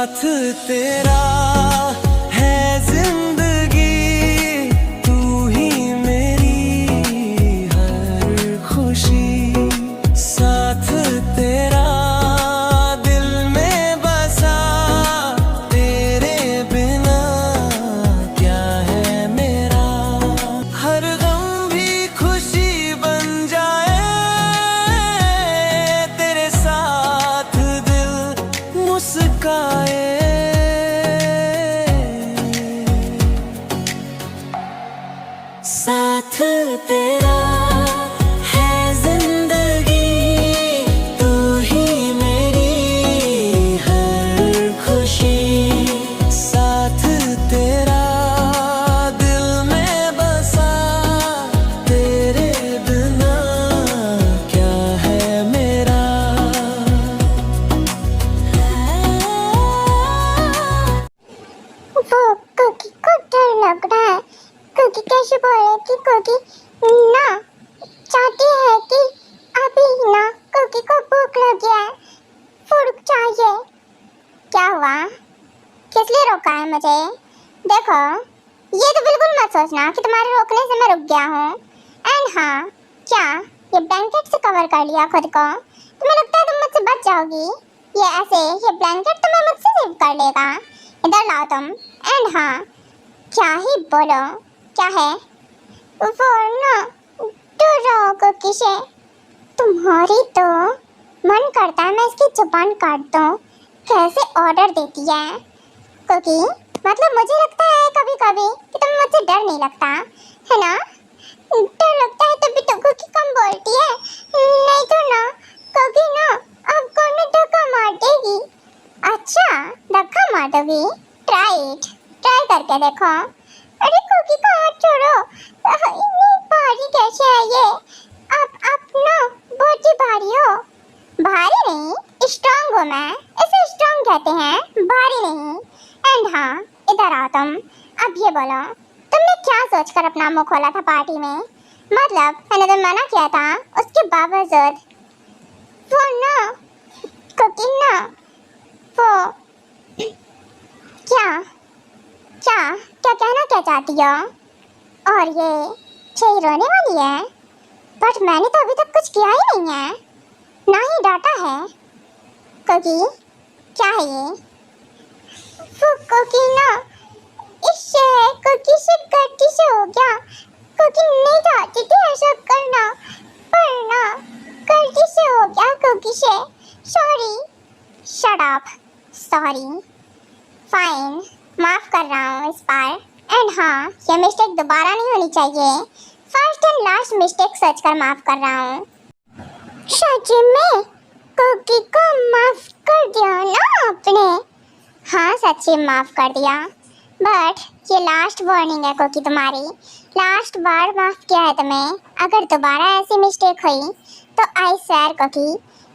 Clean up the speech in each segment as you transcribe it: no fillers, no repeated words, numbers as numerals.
साथ तेरा है जिंदगी, तू ही मेरी हर खुशी। साथ तेरा दिल में बसा, तेरे बिना क्या है मेरा। हर गम भी खुशी बन जाए, तेरे साथ दिल मुस्काए। साथ तेरा है जिंदगी, तू ही मेरी हर खुशी। साथ तेरा दिल में बसा, तेरे बिना क्या है मेरा। वो कुकी को डर लग रहा है। कुकी कैसे बोले कि कुकी ना चाहती है कि अभी ना कुकी को भूख लगी है, फूड चाहिए। क्या हुआ? किस लिए रोका है मुझे? देखो, ये तो बिल्कुल मत सोचना कि तुम्हारे रोकने से मैं रुक गया हूँ। एंड हाँ, क्या ये ब्लैंकेट से कवर कर लिया खुद को? तुम्हें लगता है तुम मुझसे बच जाओगी? ये ब्लैंकेट तुम्हें मुझसे सेव कर लेगा। इधर लाओ तुम। एंड हाँ, क्या ही बोलो, क्या है वो ना डर रहा कुकी से। तुम्हारी तो मन करता है मैं इसकी जुबान काट दूं। कैसे ऑर्डर देती है कुकी। मतलब मुझे लगता है कभी कभी कि तुम्हें मुझसे डर नहीं लगता है ना। डर लगता है तभी तो कुकी कम बोलती है, नहीं तो ना कुकी ना आपको ना धक्का मार देगी। अच्छा, धक्का मार दोगी? ट्राई करके देखो। अरे कुकी का हाथ छोड़ो, इतनी भारी कैसे है ये? आप ना बहुत ही भारी हो। भारी नहीं, स्ट्रांग हूँ मैं, इसे स्ट्रांग कहते हैं, भारी नहीं। एंड हाँ, इधर आओ तुम। अब ये बोलो, तुमने क्या सोचकर अपना मुंह खोला था पार्टी में? मतलब मैंने तो मना किया था, उसके बावजूद वो ना कुकी ना वो क्या कहना क्या चाहती हो? और ये छही रोने वाली है, बट मैंने तो अभी तक कुछ किया ही नहीं है, ना ही डांटा है। कुकी, क्या है ये? वो कुकी ना इससे कुकी से गलती से हो गया। कुकी नहीं चाहती थी ऐसा करना, पर ना गलती से हो गया कुकी से। Sorry. Shut up. Sorry, fine, माफ कर रहा हूँ इस बार। एंड हाँ, ये मिस्टेक दोबारा नहीं होनी चाहिए। फर्स्ट एंड लास्ट मिस्टेक सोचकर माफ कर रहा हूँ। सच में कुकी को माफ कर दिया ना आपने? हाँ, सच्ची माफ कर दिया, बट ये लास्ट वार्निंग है कुकी तुम्हारी। लास्ट बार माफ किया है तुम्हें, अगर दोबारा ऐसी मिस्टेक हुई तो आई स्वेयर कुकी,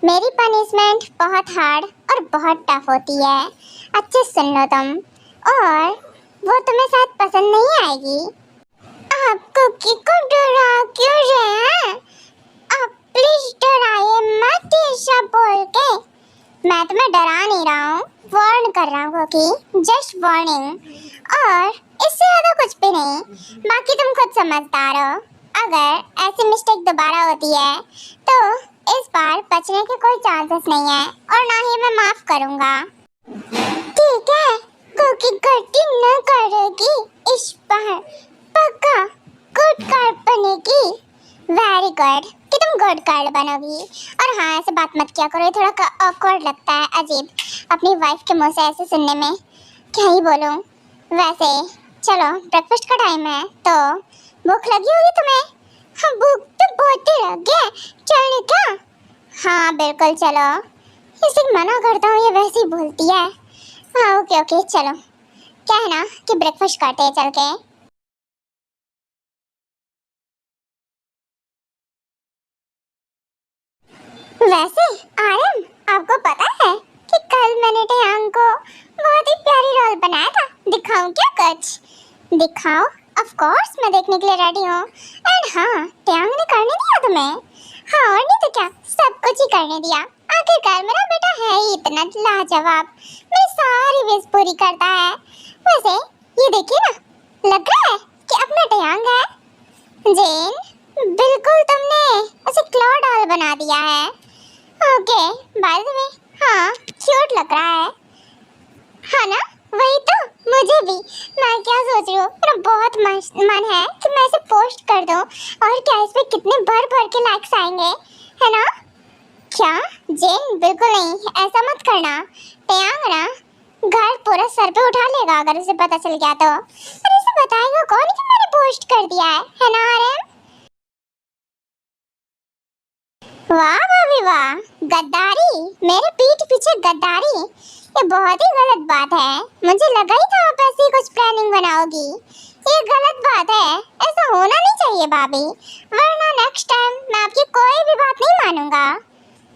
मेरी पनिशमेंट बहुत हार्ड और बहुत टफ होती है। अच्छे सुन लो तुम, और वो तुम्हें शायद पसंद नहीं आएगी। आप कुकी को डरा क्यों रहे हैं? आप प्लीज डराइए मत ऐसा बोल के। मैं तुम्हें डरा नहीं रहा हूँ, वार्न कर रहा हूँ कुकी, जस्ट वार्निंग, और इससे ज़्यादा कुछ भी नहीं। बाकी तुम खुद समझदार हो। अगर ऐसी मिस्टेक दोबारा होती है तो इस बार बचने के कोई चांसेस नहीं है, और ना ही मैं माफ करूँगा। ठीक है, कुकी गलती न करेगी इस बार, पक्का गुड गर्ल बनेगी। वेरी गुड कि तुम गुड गर्ल बनोगी। और हाँ, ऐसे बात मत किया करो, ये थोड़ा ऑकवर्ड लगता है, अजीब, अपनी वाइफ के मुंह से ऐसे सुनने में। क्या ही बोलूँ। वैसे चलो, ब्रेकफास्ट का टाइम है, तो भूख लगी होगी तुम्हें? हाँ, भूख तो बहुत ही लगी है, चलने क्या? हाँ बिल्कुल चलो। इसे मना करता हूँ, ये वैसे ही बोलती है। हाँ ओके चलो, क्या है ना कि ब्रेकफास्ट करते हैं चल के। वैसे आर्यन, आपको पता है कि कल मैंने टेयांग को बहुत ही प्यारी रोल बनाया था। दिखाऊं क्या कुछ? दिखाओ। ऑफ कोर्स, मैं देखने के लिए रेडी हूँ। एंड हाँ, टेयांग ने करने दिया तुम्हें? हाँ और नहीं तो क्या, सब कुछ ही करने दिया। आ आखिरकार मेरा बेटा है ही इतना लाजवाब, मेरी सारी विश पूरी करता है। वैसे ये देखिए ना, लग रहा है कि अपना टयांग है। जेन, बिल्कुल तुमने उसे क्लॉ डॉल बना दिया है। ओके, बाय द वे, हाँ क्यूट लग रहा है। हाँ ना, वही तो, मुझे भी। मैं क्या सोच रही हूँ, मेरा बहुत मन है कि मैं इसे पोस्ट कर दूँ, और क्या इस पे कितने भर के लाइक्स आएंगे, है ना? क्या जेन, बिल्कुल नहीं, ऐसा मत करना। टयांग ना घर पूरा सर पे उठा लेगा अगर उसे पता चल गया तो। और इसे बताएगा कौन कि मैंने पोस्ट कर दिया है ना आर्यन? वाह भाभी वाह, गद्दारी, मेरे पीठ पीछे गद्दारी, ये बहुत ही गलत बात है। मुझे लगा ही था आप ऐसी कुछ प्लानिंग बनाओगी। ये गलत बात है, ऐसा होना नहीं चाहिए भाभी, वरना नेक्स्ट टाइम मैं आपकी कोई भी बात नहीं मानूंगा।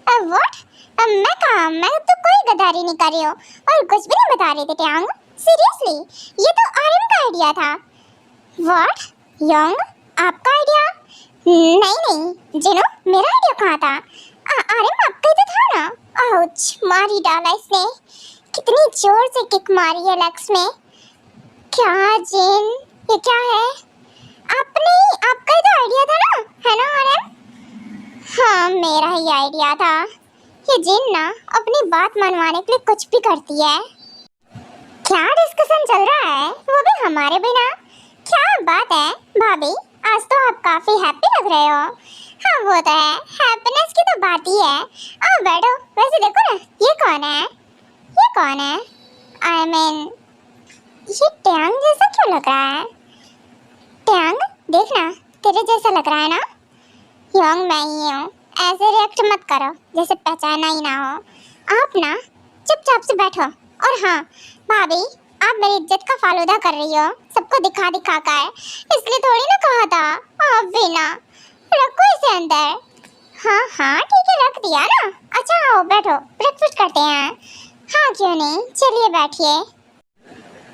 व्हाट? मैं कहा, मैं तो कोई गद्दारी नहीं कर रही हूँ और कुछ भी नहीं बता रही थी टयांग। सीरियसली, ये तो आर्यन का आइडिया था। व्हाट? यंग, आपका आइडिया? नहीं, जिनो, मेरा आइडिया कहाँ था? आर्यन आपका ही तो था ना। आउच, मारी डाला इसने, कितनी जोर से किक मारी है लेग्स में। क्या जिन, ये क्या है? आपका ही तो आइडिया था ना, है ना आर्यन? हाँ, मेरा ही आइडिया था। ये जिन ना अपनी बात मनवाने के लिए कुछ भी करती है। क्या डिस्कशन चल रहा है, वो भी हमारे बिना? क्या बात है भाभी, आज तो आप काफी हैप्पी लग रहे हो। हाँ वो तो है, हैप्पीनेस की तो बात ही है। आओ बैठो। वैसे देखो ना, ये कौन है? ये कौन है? I mean, ये टयांग जैसा क्यों लग रहा है? टयांग, देखना, तेरे जैसा लग रहा है ना? यंग, मैं ही हूँ। ऐसे रिएक्ट मत करो जैसे पहचाना ही ना हो। आप ना चुपचाप से बैठो। और हाँ भाभी, आप मेरी इज्जत का फालूदा कर रही हो सबको दिखा कर, इसलिए थोड़ी ना कहा था। आप भी ना, रखो इसे अंदर। हाँ ठीक है, रख दिया ना। अच्छा आओ बैठो, ब्रेकफास्ट करते हैं। हाँ क्यों नहीं, चलिए बैठिए।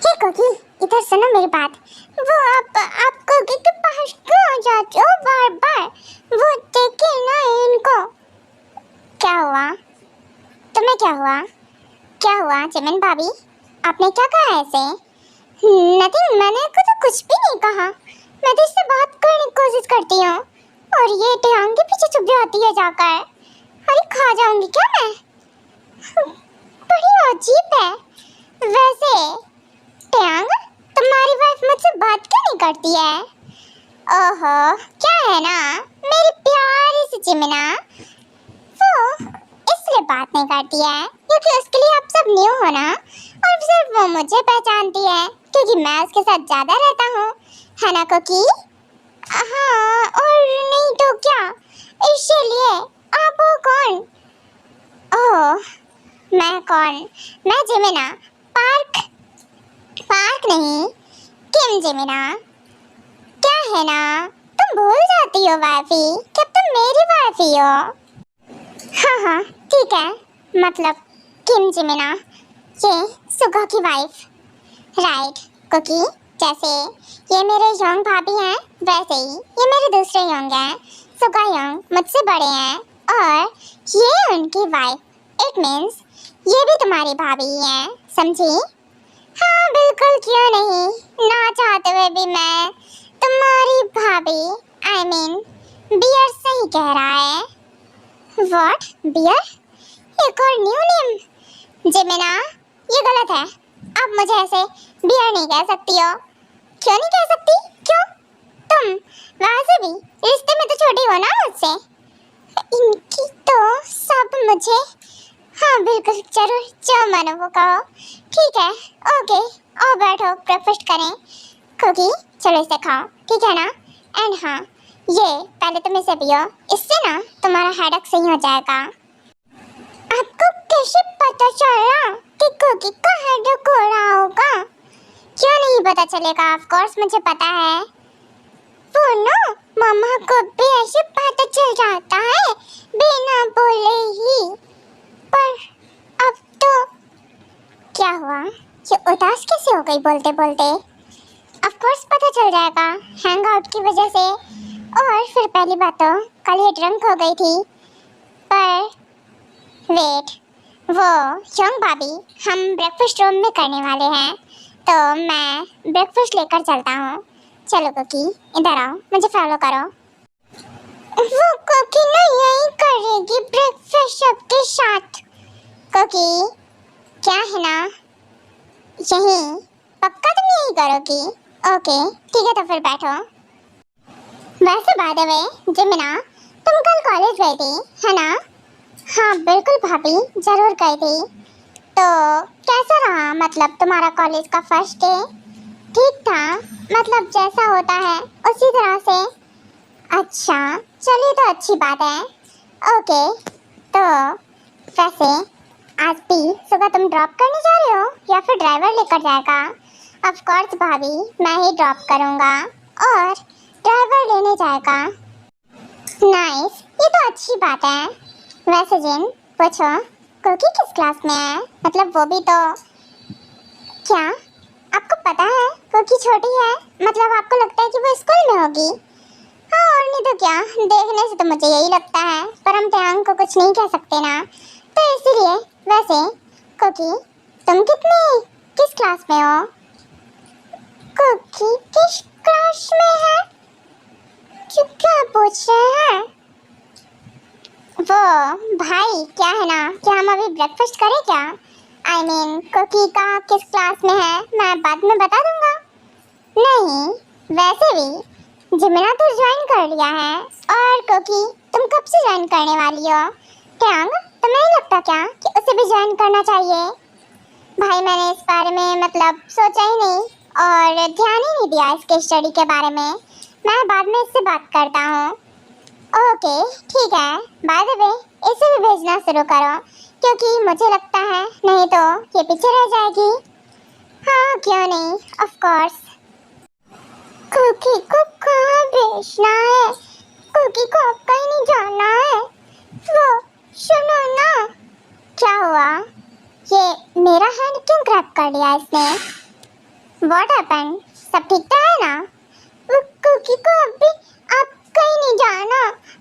हे कोकी, इधर सुनो मेरी बात। वो आप कोकी के पास क्यों जाते हो बार बार? वो देखे ना इनको। क्या हुआ? तुम्हें क्या हुआ? क्या हुआ चिमन भाभी, आपने क्या कहा ऐसे? नथिंग, मैंने तो कुछ भी नहीं कहा। मैं तो इससे बात करने की कोशिश करती हूँ और ये टयांग के पीछे छुप जाती है जाकर। अरे खा जाऊंगी क्या मैं? बड़ी अजीब है। वैसे टयांग, तुम्हारी वाइफ मुझसे बात क्यों नहीं करती है? ओहो, क्या है ना मेरी प्यारी सी चिमना, वो इसलिए बात नहीं करती है क्योंकि उसके लिए आप सब न्यू हो ना, और सिर्फ वो मुझे पहचानती है क्योंकि मैं उसके साथ ज्यादा रहता हूँ, है ना कोकी? हाँ, और नहीं तो क्या, इसलिए आप हो कौन? ओह, मैं कौन? मैं जिमिना, पार्क नहीं, किम जिमिना। क्या है ना, तुम भूल जाती हो वाइफी कि तुम मेरी वाइफी हो। हाँ ठीक है, मतलब किम जिमिना, ये सुगा की वाइफ, राइट कुकी? जैसे ये मेरे योंग भाभी हैं, वैसे ही ये मेरे दूसरे योंग हैं। सुगा योंग मुझसे बड़े हैं और ये उनकी वाइफ, इट मीन्स ये भी तुम्हारी भाभी ही हैं, समझी? हाँ बिल्कुल, क्यों नहीं, ना चाहते हुए भी मैं तुम्हारी भाभी, I mean, बियर सही कह रहा है। What? बियर? एक और न्यू नेम? जिमिना, ये गलत है। आप मुझे ऐसे बियर नहीं कह सकती हो। क्यों नहीं कह सकती? क्यों? तुम वैसे भी रिश्ते में तो छोटी हो ना मुझसे। इनकी तो सब मुझे, हाँ बिल्कुल, जरूर, जो मानो वो कहो। ठीक है, ओके, आओ बैठो, ब्रेकफास्ट करें। कुकी, चलो इसे खाओ, ठीक है ना? एंड हाँ, ये पहले तुम इसे पियो, इससे ना तुम्हारा हेडेक सही हो जाएगा। आपको कैसे पता चला कि कुकी का हेडेक हो रहा होगा? क्यों नहीं पता चलेगा, ऑफ कोर्स मुझे पता है। वो ना मामा को भी ऐसे पता चल जाता है बिना बोले ही। पर अब तो क्या हुआ, ये उदास कैसे हो गई बोलते बोलते? ऑफ कोर्स पता चल जाएगा, हैंग आउट की वजह से। और फिर पहली बात तो कल ये ड्रंक हो गई थी, पर वेट, वो यंग भाभी, हम ब्रेकफास्ट रूम में करने वाले हैं, तो मैं ब्रेकफास्ट लेकर चलता हूँ। चलो कुकी, इधर आओ, मुझे फॉलो करो। वो कुकी ना यही करेगी ब्रेकफास्ट सबके साथ। कुकी, क्या है ना, यही पक्का तुम यही करोगी? ओके ठीक है, तो फिर बैठो। वैसे बाय द वे जिमिना, तुम कल कॉलेज गई थी है ना? हाँ बिल्कुल भाभी, जरूर गई थी। तो कैसा रहा, मतलब तुम्हारा कॉलेज का फर्स्ट डे? ठीक था, मतलब जैसा होता है उसी तरह से। अच्छा चलिए, तो अच्छी बात है। ओके, तो वैसे आज भी सुबह तुम ड्रॉप करने जा रहे हो या फिर ड्राइवर लेकर जाएगा? ऑफ कोर्स भाभी, मैं ही ड्रॉप करूँगा और ड्राइवर लेने जाएगा। नाइस, ये तो अच्छी बात है। वैसे जिन, पूछो कुकी किस क्लास में है? मतलब वो भी तो, क्या आपको पता है कुकी छोटी है? मतलब आपको लगता है कि वो स्कूल में होगी? हाँ और नहीं तो क्या, देखने से तो मुझे यही लगता है, पर हम त्यांग को कुछ नहीं कह सकते ना, तो इसीलिए। वैसे कुकी, तुम किस क्लास में हो? कुकी किस क्लास में है? क्या पूछ रहे हैं? वो भाई, क्या है ना, क्या हम अभी ब्रेकफास्ट करें क्या? I mean, कुकी का किस क्लास में है मैं बाद में बता दूंगा। नहीं, वैसे भी जिमिना तो ज्वाइन कर लिया है, और कुकी तुम कब से ज्वाइन करने वाली हो? ट्यांग, तुम्हें नहीं लगता क्या कि उसे भी ज्वाइन करना चाहिए? भाई मैंने इस बारे में मतलब सोचा ही नहीं और ध्यान ही नहीं दिया इसके स्टडी के बारे में। मैं बाद में इससे बात करता हूँ। ओके ठीक है, बाय द वे इसे भी भेजना शुरू करो, क्योंकि मुझे लगता है नहीं तो ये पीछे रह जाएगी। हाँ क्यों नहीं, ऑफ कोर्स। कुकी को कहाँ भेजना है? कुकी को अब कहीं नहीं जाना है। वो सुनो ना, क्या हुआ? ये मेरा हैंड क्यों ग्रैब कर लिया इसने? What happened? सब ठीक तो है ना? वो कुकी को अभी अब कहीं नहीं जाना,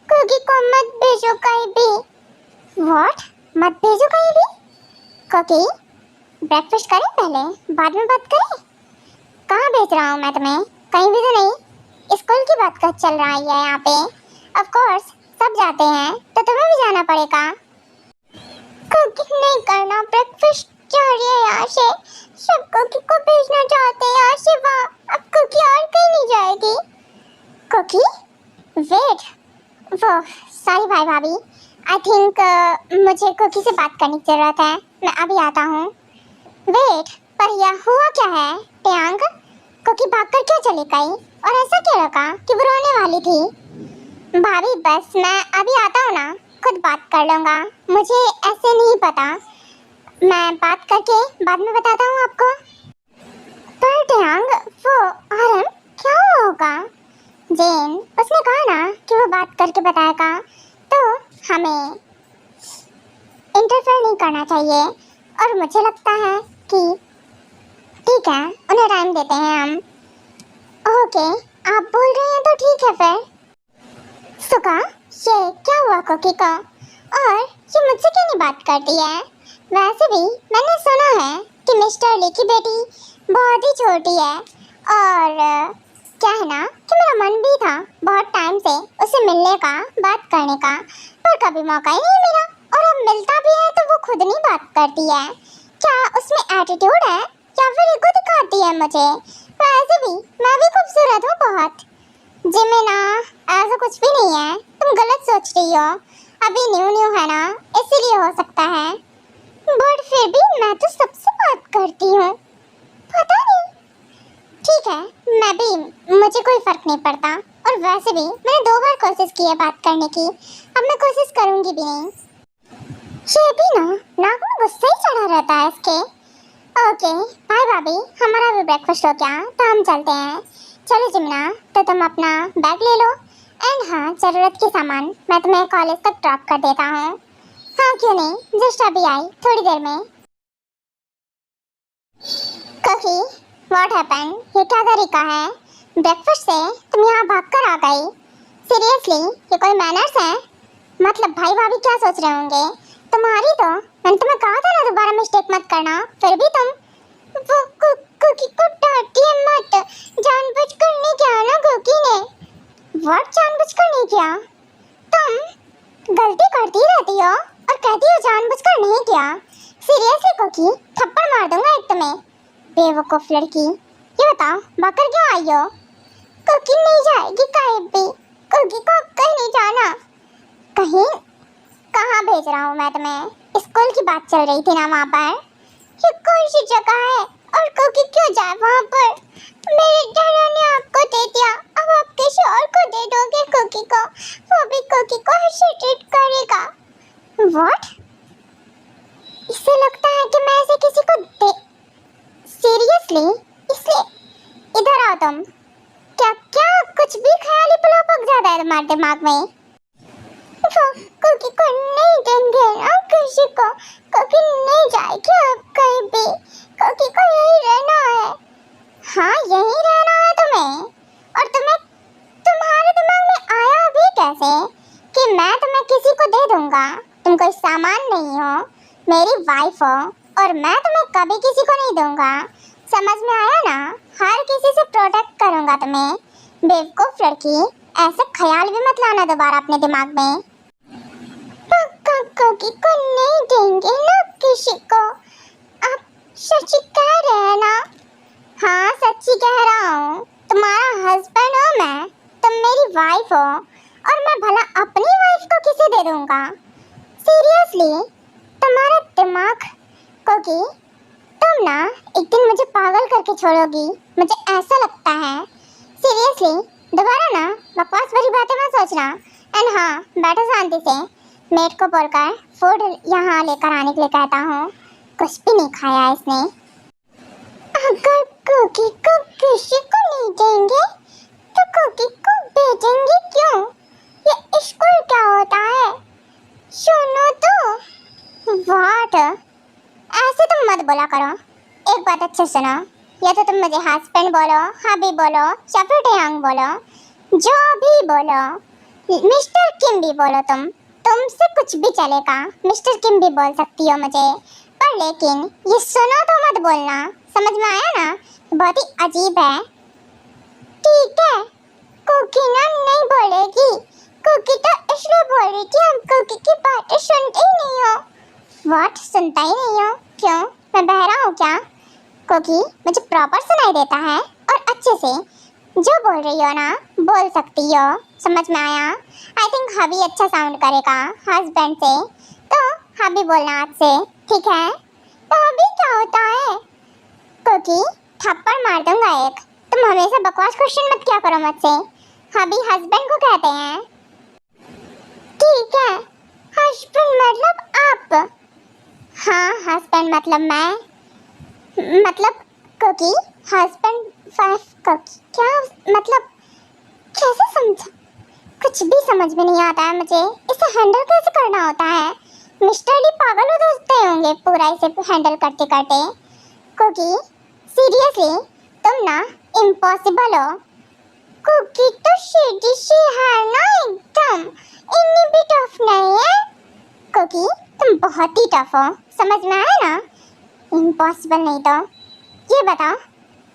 कुकी को मत भेजो कहीं भी। व्हाट? मत भेजो कहीं भी? कुकी, ब्रेकफास्ट करें पहले, बाद में बात करें। कहाँ भेज रहा हूँ मैं तुम्हें? कहीं भी तो नहीं, स्कूल की बात कर चल रहा है यहाँ पे। ऑफ कोर्स सब जाते हैं, तो तुम्हें भी जाना पड़ेगा। कुकी नहीं करना, ब्रेकफास्ट जा रही है यहाँ से, सब कुकी को भेजना चाहते हैं यहाँ से वहाँ, अब कुकी और कहीं नहीं जाएगी। कुकी वेट, वो सॉरी भाई भाभी, आई थिंक मुझे कुकी से बात करने की जरूरत है, मैं अभी आता हूँ। वेट, पर यह हुआ क्या है? ट्यांग, कुकी भागकर क्यों चली गई और ऐसा क्या लगा कि वो रोने वाली थी? भाभी बस मैं अभी आता हूँ ना, खुद बात कर लूँगा, मुझे ऐसे नहीं पता, मैं बात करके बाद में बताता हूँ आपको। पर ट्यांग, वो आरम क्या होगा? जेन, उसने कहा ना कि वो बात करके बताएगा, तो हमें इंटरफेयर नहीं करना चाहिए, और मुझे लगता है कि ठीक है, उन्हें टाइम देते हैं हम। ओके, आप बोल रहे हैं तो ठीक है फिर। सुका, ये क्या हुआ कुकी का? और ये मुझसे क्यों नहीं बात करती है? वैसे भी मैंने सुना है कि मिस्टर ली की बेटी बहुत ही छोटी है, और क्या है ना कि मेरा मन भी था बहुत टाइम से उसे मिलने का, बात करने का, पर कभी मौका ही नहीं मिला, और अब मिलता भी है तो वो खुद नहीं बात करती है। क्या उसमें एटीट्यूड है या फिर ईगो दिखाती है मुझे? वैसे भी मैं भी खूबसूरत हूँ बहुत। जिमिना, ऐसा कुछ भी नहीं है, तुम गलत सोच रही हो, अभी न्यू है ना, इसीलिए हो सकता है, बट फिर भी मैं तो सबसे बात करती हूँ, पता नहीं। ठीक है, मैं भी, मुझे कोई फर्क नहीं पड़ता, और वैसे भी मैंने 2 बार कोशिश की है बात करने की, अब मैं कोशिश करूँगी भी नहीं। ये भी ना नाक में गुस्सा ही चढ़ा रहता है इसके। ओके बाय भाभी, हमारा भी ब्रेकफास्ट हो गया, तो हम चलते हैं। चलो जिमिना, तो तुम अपना बैग ले लो, एंड हाँ ज़रूरत के सामान मैं तुम्हें कॉलेज तक ड्रॉप कर देता हूँ। हाँ क्यों नहीं, जस्ट अभी आई, थोड़ी देर में। Cookie, what happened? ये क्या तरीका है? ब्रेकफास्ट से तुम यहाँ भागकर आ गई? सीरियसली ये कोई मैनर्स है? मतलब भाई भाभी क्या सोच रहे होंगे? तुम्हारी तो मैंने तुम्हें कहा था ना दोबारा मिस्टेक मत करना, फिर भी तुम वो कुकी को डांटिए मत, जानबूझकर नहीं किया ना कुकी ने। व्हाट जानबूझकर नहीं किया? तुम गलती करती रहती हो और कहती हो जानबूझकर नहीं किया। सीरियसली कुकी, थप्पड़ मार दूंगा एक तुम्हें, बेवकूफ लड़की। ये बताओ बाकर क्यों आई हो? कुकी नहीं जाएगी कहीं भी, कुकी को कहीं नहीं जाना। कहीं? कहाँ भेज रहा हूँ मैं तुम्हें? स्कूल की बात चल रही थी ना वहाँ पर। ये कौन सी जगह है और कुकी क्यों जाए वहाँ पर? मेरे डैडा ने आपको दे दिया, अब आप किसी और को दे दोगे कुकी को, वो भी कुकी को ऐसे ट्रीट करेगा। व्हाट? इससे लगता है कि मैं ऐसे किसी को दे। सीरियसली? इसलिए इधर आओ तुम। क्या क्या कुछ भी ख्याली पुलाव पक जाता है तुम्हारे दिमाग में? वो कुकी को नहीं देंगे ना किसी को, कुकी नहीं जाएगी अब कहीं भी, कुकी को यही रहना है। हाँ यही रहना है तुम्हें, और तुम्हारे दिमाग में आया भी कैसे कि मैं तुम्हें किसी को दे दूंगा? तुम कोई सामान नहीं हो, मेरी वाइफ हो, और मैं तुम्हें कभी किसी को नहीं दूंगा। समझ में आया ना? हर किसी से प्रोटेक्ट करूंगा तुम्हें। बेवकूफ लड़की, ऐसे ख्याल भी मत लाना दोबारा अपने दिमाग में। कुकी को नहीं देंगे ना किसी को, आप सच्ची कह रहे हैं ना? हाँ सच्ची कह रहा हूँ, तुम्हारा हस्बैंड हूँ मैं, तुम मेरी वाइफ हो, और मैं भला अपनी वाइफ को किसे दे दूंगा? सीरियसली तुम्हारा दिमाग। कुकी तुम ना एक दिन मुझे पागल करके छोड़ोगी, मुझे ऐसा लगता है। सीरियसली दोबारा ना बकवास भरी बातें मत सोचना। एंड हाँ बैठो शांति से, मेट को बोलकर फूड यहाँ लेकर आने के लिए कहता हूँ। कुछ भी नहीं खाया इसने। अगर कुकी को किसी को नहीं देंगे तो कुकी को भेजेंगे क्यों? ये स्कूल क्या होता है? सुनो तो। व्हाट? ऐसे तुम मत बोला करो। एक बात अच्छे सुनो, या तो तुम मुझे हस्बैंड बोलो, हबी बोलो, या फिर टेयांग बोलो, जो भी बोलो, मिस्टर किम भी बोलो, तुमसे कुछ भी चलेगा। मिस्टर किम भी बोल सकती हो मुझे, पर लेकिन ये सुनो तो मत बोलना। समझ में आया ना? बहुत ही अजीब है। ठीक है, कुकी ना नहीं बोलेगी। कुकी तो इसलिए बोल रही थी हम कुकी की बातें सुनते ही नहीं हो। व्हाट? सुनता ही नहीं हो? क्यों, मैं बहरा हूँ क्या? कुकी मुझे प्रॉपर सुनाई देता है और अच्छे से। जो बोल रही हो ना बोल सकती हो। समझ में आया? आई थिंक हबी अच्छा साउंड करेगा हस्बैंड से, तो हबी बोलना आज से, ठीक है? तो हबी क्या होता है? कुकी थप्पड़ मार दूंगा एक। तुम हमेशा बकवास क्वेश्चन मत किया करो मुझसे। हबी हस्बैंड को कहते हैं। ठीक है, हस्बैंड मतलब आप? हाँ हस्बैंड मतलब मैं, मतलब कुकी हस्बैंड वाइफ कुकी। क्या मतलब? कैसे समझा? कुछ भी समझ में नहीं आता है मुझे। इसे हैंडल कैसे करना होता है? मिस्टर ली पागल हो जाते होंगे पूरा इसे हैंडल करते करते। कुकी सीरियसली तुम ना इम्पॉसिबल हो। कुकी तो सीधी सी है ना एकदम, इतनी भी टफ नहीं है। कुकी तुम बहुत ही टफ हो, समझ में आया ना? इम्पॉसिबल नहीं तो ये बताओ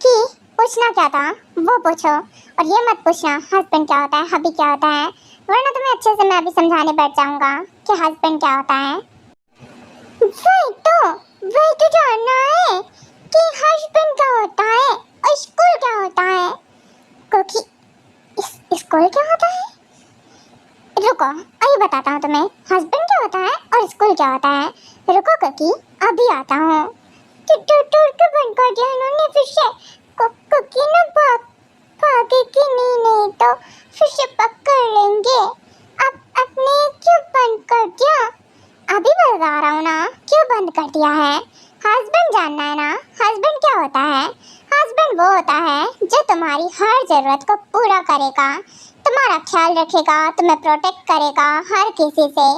कि पूछना क्या था वो पूछो, और ये मत पूछना हस्बैंड क्या होता है, हबी क्या होता है, वरना तुम्हें अच्छे से मैं अभी समझाने बैठ जाऊंगा कि हस्बैंड क्या होता है। वही तो जानना है कि हस्बैंड क्या होता है और स्कूल क्या होता है। क्योंकि स्कूल क्या होता है? रुको अभी बताता हूँ तुम्हें हस्बैंड क्या होता है और स्कूल क्या होता है। रुको क्योंकि अभी आता हूँ। तो बंद कर दिया इन्होंने फिर से। कुकी ना भागेगी नहीं तो फिर से पकड़ लेंगे। अब अपने क्यों बंद कर दिया? अभी बता रहा हूँ ना क्यों बंद कर दिया है। हस्बैंड जानना है ना, हस्बैंड क्या होता है? हस्बैंड वो होता है जो तुम्हारी हर जरूरत को पूरा करेगा, तुम्हारा ख्याल रखेगा, तुम्हें प्रोटेक्ट करेगा हर किसी से,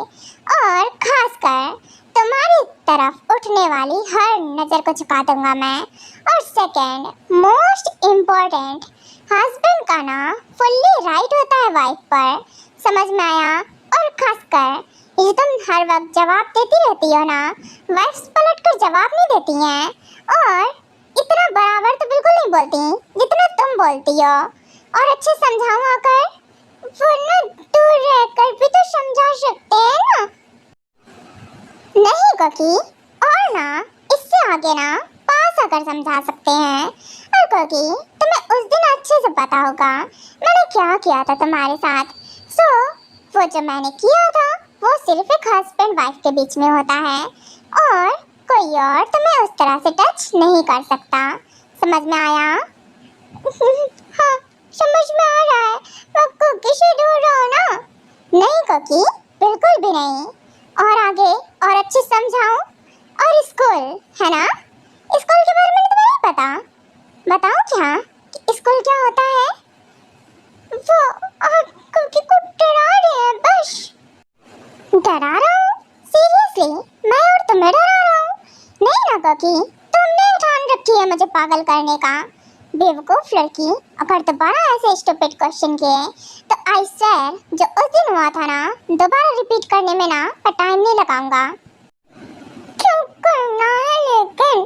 और खासकर तुम्हारी तरफ उठने वाली हर नज़र को झुका दूंगा मैं। और सेकंड मोस्ट इम्पोर्टेंट, हस्बैंड का ना फुल्ली राइट होता है वाइफ पर। समझ में आया? और खासकर ये तुम हर वक्त जवाब देती रहती हो ना, वाइफ्स पलट कर जवाब नहीं देती हैं, और इतना बराबर तो बिल्कुल नहीं बोलती जितना तुम बोलती हो। और अच्छे समझाऊं आकर, वरना दूर रहकर भी तो समझा सकते हैं ना। नहीं कोकी, और ना इससे आगे ना पास आकर समझा सकते हैं। और कोकी, तुम्हें उस दिन अच्छे से पता होगा मैंने क्या किया था तुम्हारे साथ। वो जो मैंने किया था वो सिर्फ एक हस्बैंड वाइफ के बीच में होता है, और कोई और तुम्हें उस तरह से टच नहीं कर सकता। समझ में आया? हाँ, समझ में आ रहा है। मैं कोकी से दूर रहो ना। नहीं कोकी, बिल्कुल भी नहीं। और आगे और अच्छे समझाऊं? और स्कूल है ना, स्कूल के बारे में तुम्हें नहीं पता? बताओ क्या कि स्कूल क्या होता है? वो आप कोकी को डरा रहे हैं बस। डरा रहा हूँ? सीरियसली मैं और तुम्हें डरा रहा हूँ? नहीं ना कोकी, तुमने ठान रखी है मुझे पागल करने का। बेवकूफ लड़की, अगर दोबारा ऐसे स्टूपिड क्वेश्चन किए तो आई स्वेयर जो उस दिन हुआ था ना दोबारा रिपीट करने में ना मैं टाइम नहीं लगाऊंगा। क्यों करना है लेकिन?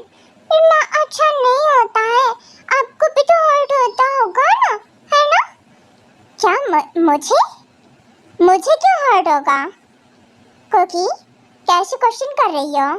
इतना अच्छा नहीं होता है, आपको भी तो हर्ट होता होगा ना, है ना? क्या मुझे क्यों हर्ट होगा? कोकी, कैसे क्वेश्चन कर रही हो?